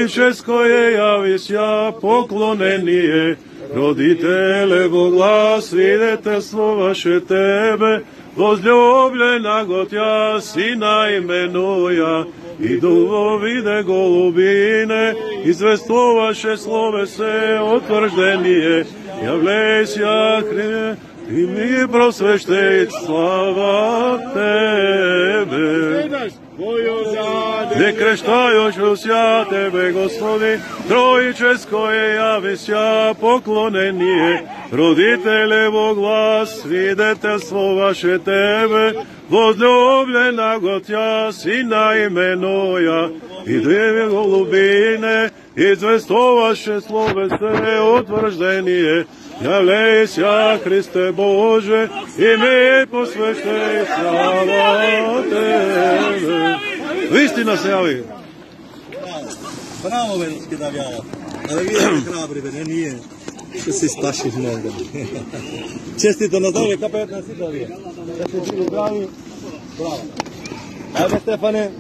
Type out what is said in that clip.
Českoje javisja poklonenije, roditele Bogla, sviditeljstvo vaše tebe, возлюблена Готя, Сина именуя, и духовиде голубине, извествоваше словесе утвърждение, явлейся Христе, и ми просвещает слава Тебе. Не крещающуся Тебе, Господи, Троическое явися поклонение, родителе Богла, свидетельство ваше Тебе, возлюблена Готя, Сина именуя, и две голубине, извествоваше словесе утвърждение, являйся, Христе Боже, и ми посвящай слава Тебе. Истина се яви. Bravo, veliki da vjava. Ali vi ste hrabri, ne nije. Što si spašiš mnogo. Čestito na zdravlje, K15 Italije. Da ste bili zdravi. Bravo. Ajde, Stefane.